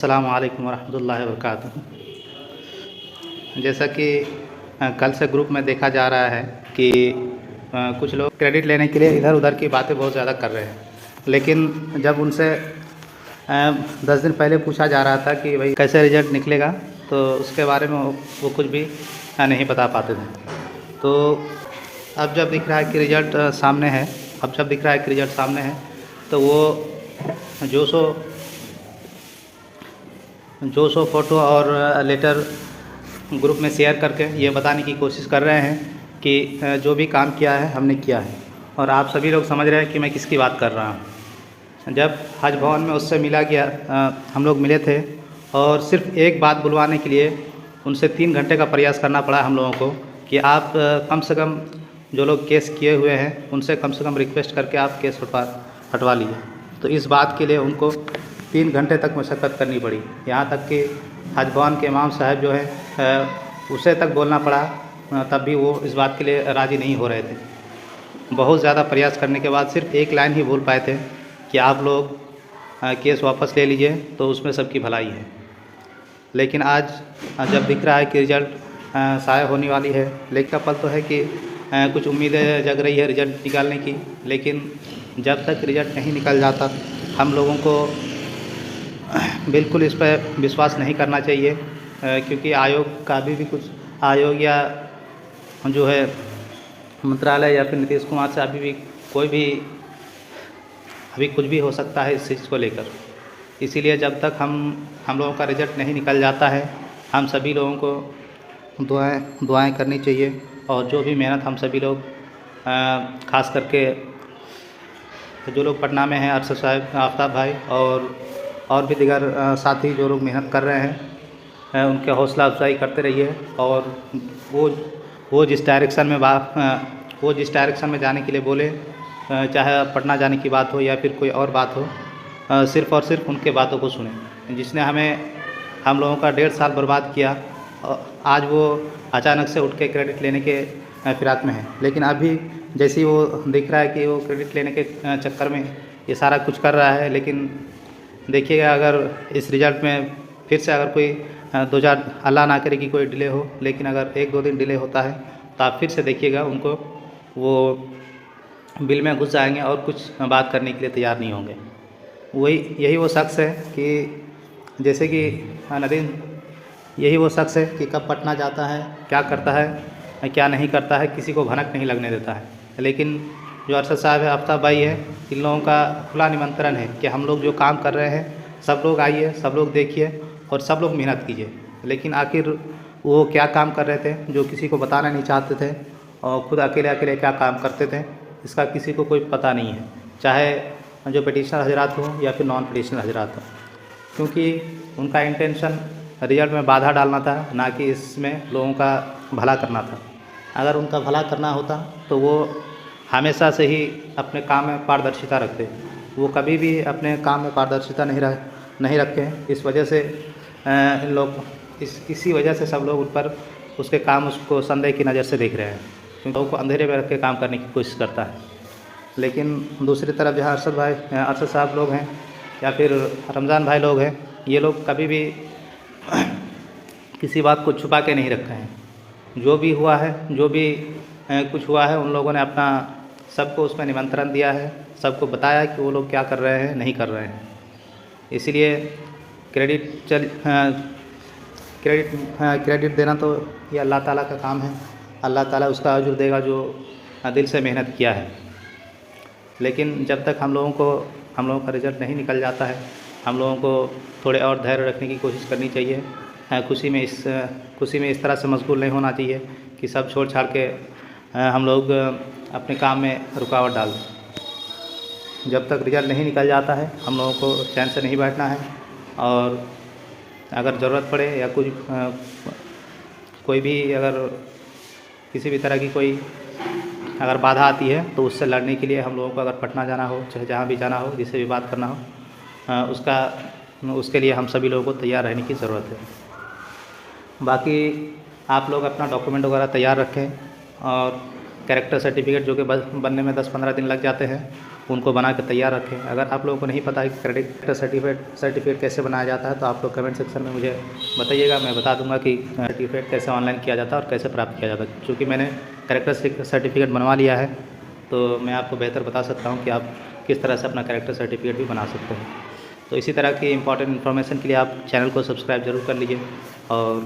अस्सलामु अलैकुम वरहमतुल्लाहि वबरकातुहू। जैसा कि कल से ग्रुप में देखा जा रहा है कि कुछ लोग क्रेडिट लेने के लिए इधर उधर की बातें बहुत ज़्यादा कर रहे हैं, लेकिन जब उनसे 10 दिन पहले पूछा जा रहा था कि भाई कैसे रिज़ल्ट निकलेगा, तो उसके बारे में वो कुछ भी नहीं बता पाते थे। तो अब जब दिख रहा है कि रिज़ल्ट सामने है तो वो जो सो फ़ोटो और लेटर ग्रुप में शेयर करके ये बताने की कोशिश कर रहे हैं कि जो भी काम किया है हमने किया है, और आप सभी लोग समझ रहे हैं कि मैं किसकी बात कर रहा हूँ। जब हज भवन में उससे मिला गया, हम लोग मिले थे और सिर्फ एक बात बुलवाने के लिए उनसे 3 घंटे का प्रयास करना पड़ा हम लोगों को कि आप कम से कम जो लोग केस किए हुए हैं उनसे कम से कम रिक्वेस्ट करके आप केस हटवा लिए। तो इस बात के लिए उनको 3 घंटे तक मशक्क़त करनी पड़ी। यहाँ तक कि हज भवन के इमाम साहब जो है उसे तक बोलना पड़ा, तब भी वो इस बात के लिए राज़ी नहीं हो रहे थे। बहुत ज़्यादा प्रयास करने के बाद सिर्फ एक लाइन ही बोल पाए थे कि आप लोग केस वापस ले लीजिए, तो उसमें सबकी भलाई है। लेकिन आज जब दिख रहा है कि रिज़ल्ट शाये होने वाली है, लेकिन पल तो है कि कुछ उम्मीदें जग रही है रिज़ल्ट निकालने की, लेकिन जब तक रिज़ल्ट नहीं निकल जाता हम लोगों को बिल्कुल इस पर विश्वास नहीं करना चाहिए, क्योंकि आयोग का भी कुछ आयोग या जो है मंत्रालय या फिर नीतीश कुमार से अभी कुछ भी हो सकता है इस चीज़ को लेकर। इसीलिए जब तक हम लोगों का रिज़ल्ट नहीं निकल जाता है, हम सभी लोगों को दुआएं करनी चाहिए, और जो भी मेहनत हम सभी लोग ख़ास करके जो लोग पटना में हैं, अरशद साहब, आफ्ताब भाई और भी दीगर साथी जो लोग मेहनत कर रहे हैं, उनके हौसला अफजाई करते रहिए। और वो जिस डायरेक्शन में जाने के लिए बोले, चाहे पटना जाने की बात हो या फिर कोई और बात हो, सिर्फ़ और सिर्फ उनके बातों को सुने। जिसने हम लोगों का 1.5 साल बर्बाद किया, आज वो अचानक से उठ के क्रेडिट लेने के फिराक में है। लेकिन अभी जैसे ही वो दिख रहा है कि वो क्रेडिट लेने के चक्कर में ये सारा कुछ कर रहा है, लेकिन देखिएगा अगर इस रिज़ल्ट में फिर से अगर कोई 2-4 अल्लाह ना करे कि कोई डिले हो, लेकिन अगर 1-2 दिन डिले होता है तो आप फिर से देखिएगा उनको वो बिल में घुस जाएंगे और कुछ बात करने के लिए तैयार नहीं होंगे। यही वो शख्स है कि जैसे कि नदीम, यही वो शख्स है कि कब पटना जाता है, क्या करता है, क्या नहीं करता है, किसी को भनक नहीं लगने देता है। लेकिन जो अरशद साहब है, आफ्ताब भाई है, इन लोगों का खुला निमंत्रण है कि हम लोग जो काम कर रहे हैं सब लोग आइए, सब लोग देखिए और सब लोग मेहनत कीजिए। लेकिन आखिर वो क्या काम कर रहे थे जो किसी को बताना नहीं चाहते थे, और खुद अकेले क्या काम करते थे, इसका किसी को कोई पता नहीं है, चाहे जो पिटिशनर हजरात हो या फिर नॉन पिटिशनर हजरात हो, क्योंकि उनका इंटेंशन रिजल्ट में बाधा डालना था, ना कि इसमें लोगों का भला करना था। अगर उनका भला करना होता तो वो हमेशा से ही अपने काम में पारदर्शिता रखते। वो कभी भी अपने काम में पारदर्शिता नहीं रखे। इस वजह से इसी वजह से सब लोग उन पर उसके काम उसको संदेह की नज़र से देख रहे हैं, क्योंकि लोगों को अंधेरे में रख के काम करने की कोशिश करता है। लेकिन दूसरी तरफ जहाँ अरशद साहब लोग हैं या फिर रमज़ान भाई लोग हैं, ये लोग कभी भी किसी बात को छुपा के नहीं रखे हैं। जो भी कुछ हुआ है, उन लोगों ने अपना सबको उसमें निमंत्रण दिया है, सबको बताया कि वो लोग क्या कर रहे हैं, नहीं कर रहे हैं। इसीलिए क्रेडिट देना तो ये अल्लाह ताला का काम है। अल्लाह ताला उसका अजर देगा जो दिल से मेहनत किया है। लेकिन जब तक हम लोगों का रिज़ल्ट नहीं निकल जाता है, हम लोगों को थोड़े और धैर्य रखने की कोशिश करनी चाहिए। खुशी में इस तरह से मशगूल नहीं होना चाहिए कि सब छोड़ छाड़ के हम लोग अपने काम में रुकावट डाल दें। जब तक रिज़ल्ट नहीं निकल जाता है हम लोगों को चैन से नहीं बैठना है, और अगर ज़रूरत पड़े या कोई भी अगर किसी भी तरह की कोई अगर बाधा आती है तो उससे लड़ने के लिए हम लोगों को अगर पटना जाना हो, चाहे जहाँ भी जाना हो, जिससे भी बात करना हो, उसके लिए हम सभी लोगों को तैयार रहने की ज़रूरत है। बाकी आप लोग अपना डॉक्यूमेंट वगैरह तैयार रखें, और कैरेक्टर सर्टिफिकेट जो कि बनने में 10-15 दिन लग जाते हैं, उनको बना के तैयार रखें। अगर आप लोगों को नहीं पता है कि कैरेक्टर सर्टिफिकेट कैसे बनाया जाता है तो आप लोग कमेंट सेक्शन में मुझे बताइएगा, मैं बता दूंगा कि सर्टिफिकेट कैसे ऑनलाइन किया जाता है और कैसे प्राप्त किया जाता है। चूँकि मैंने कैरेक्टर सर्टिफिकेट बनवा लिया है तो मैं आपको बेहतर बता सकता हूँ कि आप किस तरह से अपना कैरेक्टर सर्टिफिकेट भी बना सकते हैं। तो इसी तरह की इंपॉर्टेंट इन्फॉर्मेशन के लिए आप चैनल को सब्सक्राइब ज़रूर कर लीजिए और